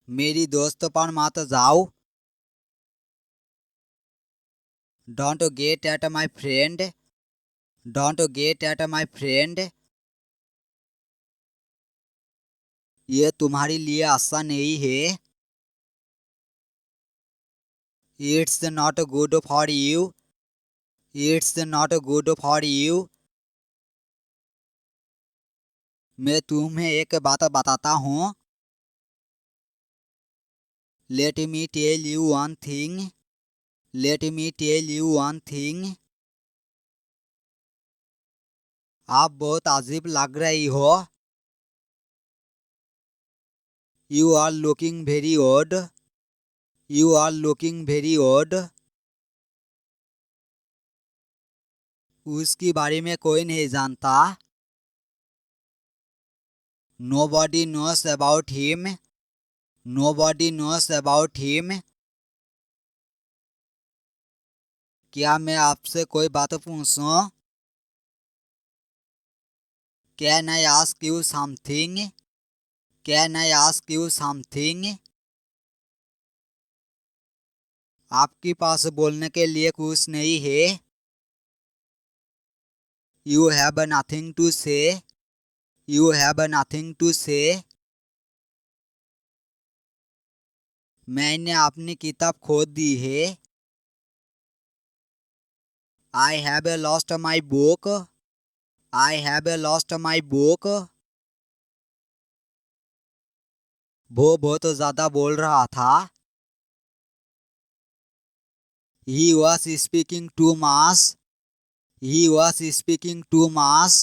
मेरी दोस्त पर मत जाओ। Don't get at my friend. Don't get at my friend. ये तुम्हारे लिए अच्छा नहीं है। It's not good for you. It's not good for you. मैं तुम्हें एक बात बताता हूँ। Let me tell you one thing. Let me tell you one thing. आप बहुत अजीब लग रही हो। You are looking very odd. You are looking very odd. उसके बारे में कोई नहीं जानता। Nobody knows about him. Nobody knows about him. क्या मैं आपसे कोई बात पूछूं? Can I ask you something? Can I ask you something? आपके पास बोलने के लिए कुछ नहीं है। You have nothing to say. You have nothing to say. मैंने अपनी किताब खो दी है। I have lost my book. I have lost my book. वो बहुत ज़्यादा बोल रहा था। He was speaking too much. He was speaking too much.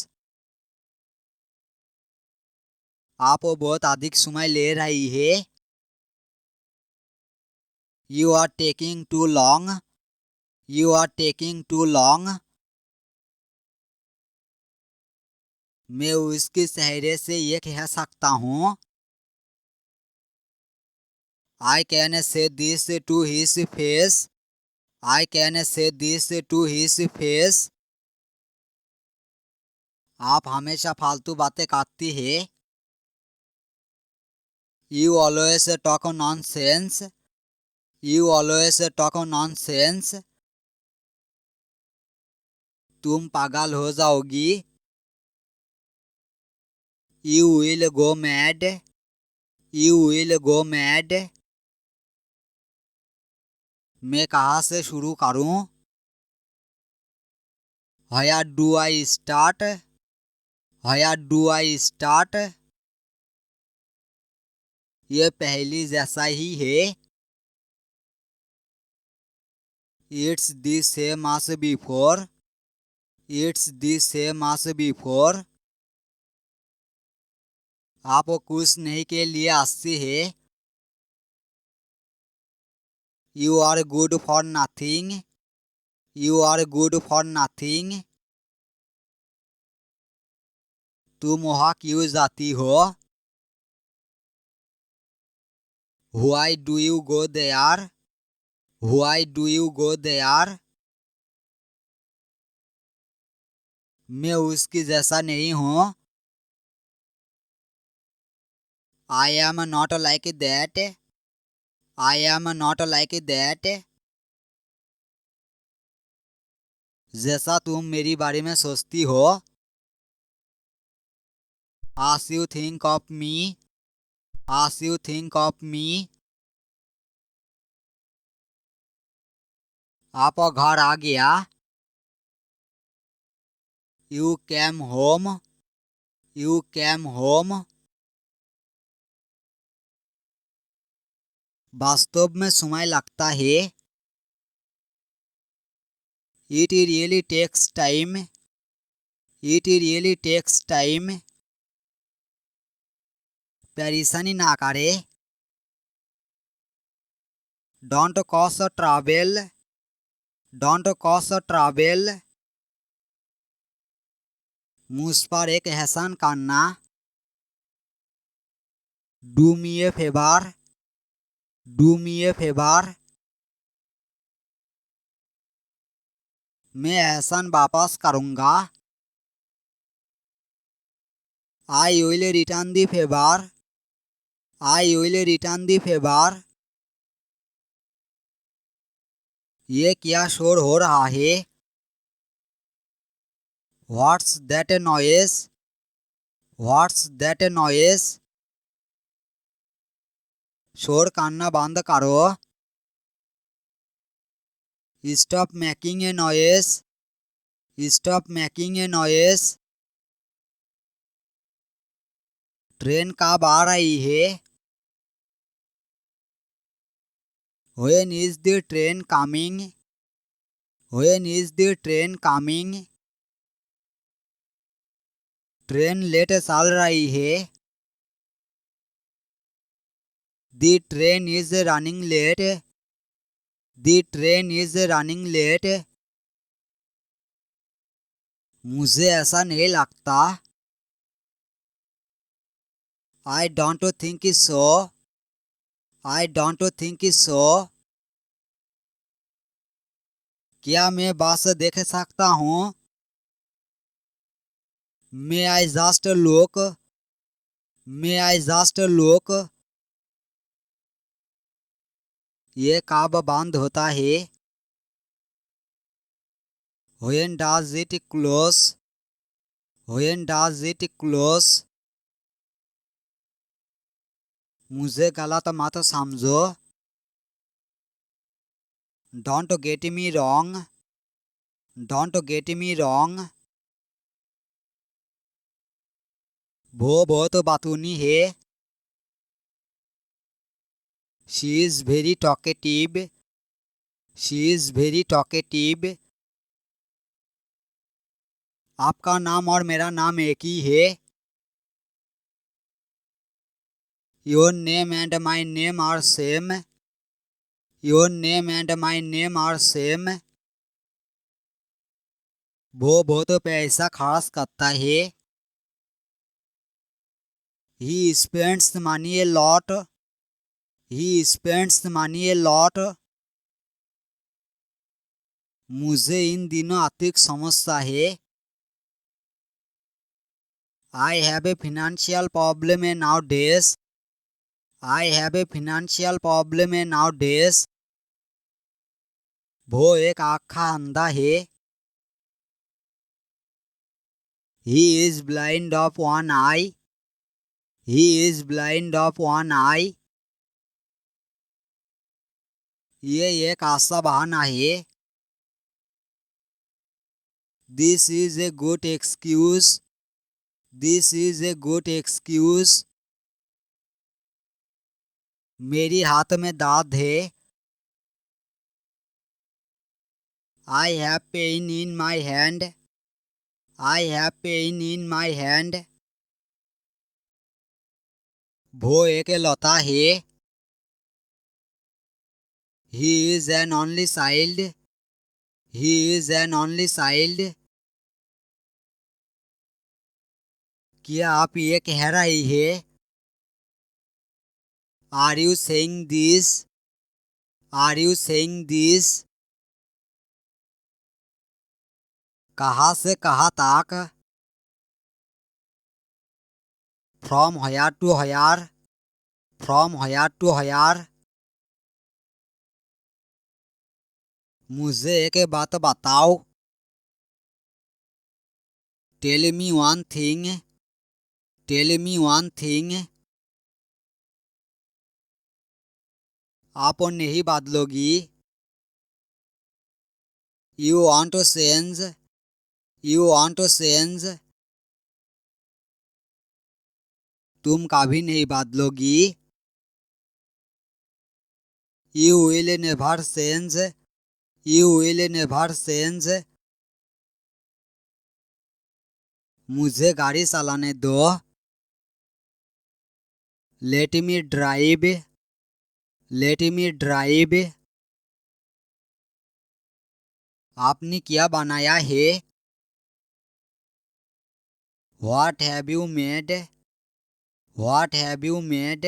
आप बहुत अधिक समय ले रही है। You are taking too long. You are taking too long. मैं उसके चेहरे से ये कह सकता हूँ। I can say this to his face. I can say this to his face. आप हमेशा फालतू बातें करती है। You always talk nonsense. You always talk nonsense. तुम पागल हो जाओगी। You will go mad. You will go mad. मैं कहाँ से शुरू करूँ? Where do I start? Where do I start? ये पहली जैसा ही है। It's the same as before. It's the same as before. आप कुछ नहीं के लिए अच्छी है। You are good for nothing. You are good for nothing. तुम वहाँ क्यों जाती हो? Why do you go there? Why do you go there? मैं उसकी जैसा नहीं हूँ। I am not like that. I am not like that. जैसा तुम मेरी बारे में सोचती हो। As you think of me. As you think of me. आप घर आ गया। You came home. You came home. वास्तव में समय लगता है। It really takes time. It really takes time. परेशानी ना करे। Don't cause trouble. Don't cause trouble. मुझ पर एक एहसान करना। Do me a favor. Do me a favor. मैं एहसान वापस करूँगा। I will return the favor. I will return the favor. ये क्या शोर हो रहा है? What's that noise? What's that noise? शोर करना बंद करो. Stop making a noise. Stop making a noise. Train कब आ रही है? When is the train coming? When is the train coming? Train late चल रही है. The train is running late. The train is running late. मुझे ऐसा नहीं लगता. I don't think so. I don't think so. क्या मैं बस देख सकता हूँ? May I just look? May I just look? ये कब बंद होता है? When does it close? When does it close? मुझे गलत मत समझो. Don't get me wrong. Don't get me wrong. वो बहुत बातूनी है. She is very talkative. She is very talkative. आपका नाम और मेरा नाम एक ही है. Your name and my name are same. Your name and my name are same. वो बहुत पैसा खर्च करता है. He spends money a lot. He spends money a lot. मुझे इन दिनों आर्थिक समस्या है. I have a financial problem nowadays. I have a financial problem nowadays. वो एक आँखा अंधा है. He is blind of one eye. He is blind of one eye. ये एक आशा बहाना है. This is a good excuse. This is a good excuse. मेरी हाथ में दाद है. I have pain in my hand. I have pain in my hand. वो एक लौता है. He is an only child. He is an only child. क्या आप ये कह रही है? Are you saying this? Are you saying this? कहाँ से कहाँ तक? From where to where? From where to where? मुझे एक बात बताओ. Tell me one thing. Tell me one thing. आप नहीं बदलोगी. You want to change. You want to change. तुम कभी नहीं बदलोगी. You will never change. You will never change. मुझे गाड़ी चलाने दो. Let me drive. Let me drive. आपने क्या बनाया है? What have you made? What have you made?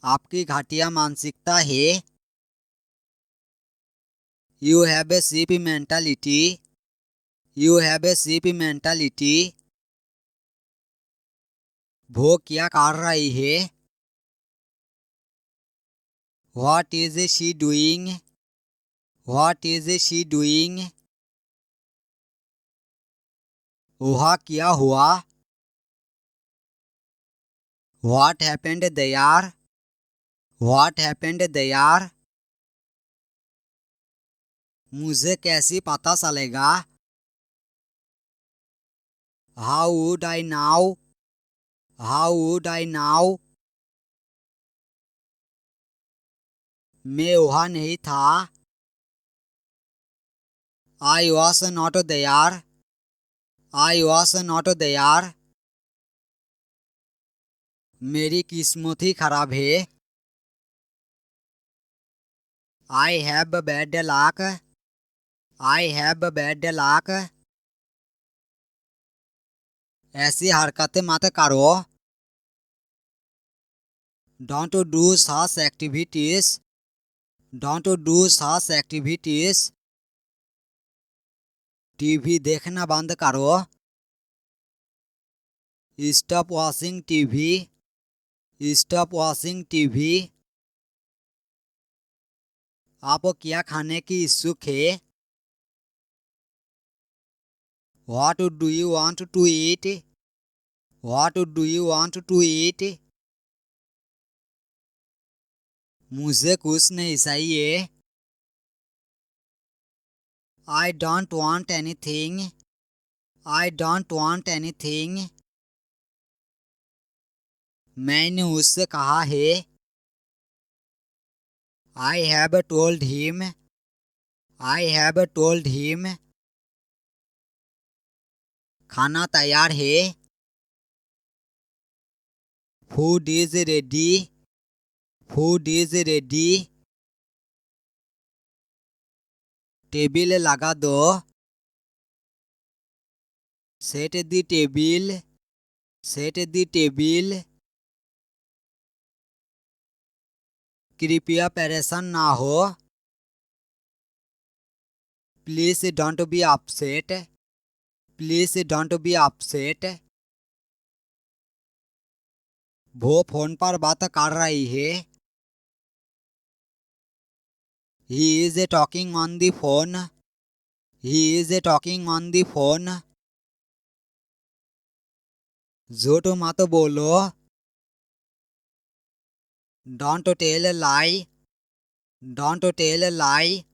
आपकी घटिया मानसिकता है. You have a cheap mentality. You have a cheap mentality. वो क्या कर रही है? What is she doing? What is she doing? वह क्या हुआ? What happened there? What happened there? मुझे कैसे पता चलेगा? How would I know? How would I know? मैं वहाँ नहीं था. I was not there. I was not there. मेरी किस्मत ही खराब है. I have bad luck. I have bad luck. ऐसी हरकतें मत करो. Don't do such activities. Don't do such activities. TV देखना बंद करो. Stop watching TV. Stop watching TV. आप क्या खाने की इच्छुक है? What do you want to eat? What do you want to eat? मुझे कुछ नहीं चाहिए. I don't want anything. I don't want anything. मैंने उससे कहा है. I have told him. I have told him. खाना तैयार है. Food is ready. Food is ready. Table लगा दो. Set the table. Set the table. कृपया परेशान ना हो. Please don't be upset. Please don't be upset. वो फोन पर बात कर रही है. He is talking on the phone. He is talking on the phone. झूठ मत बोलो. Don't tell a lie. Don't tell a lie.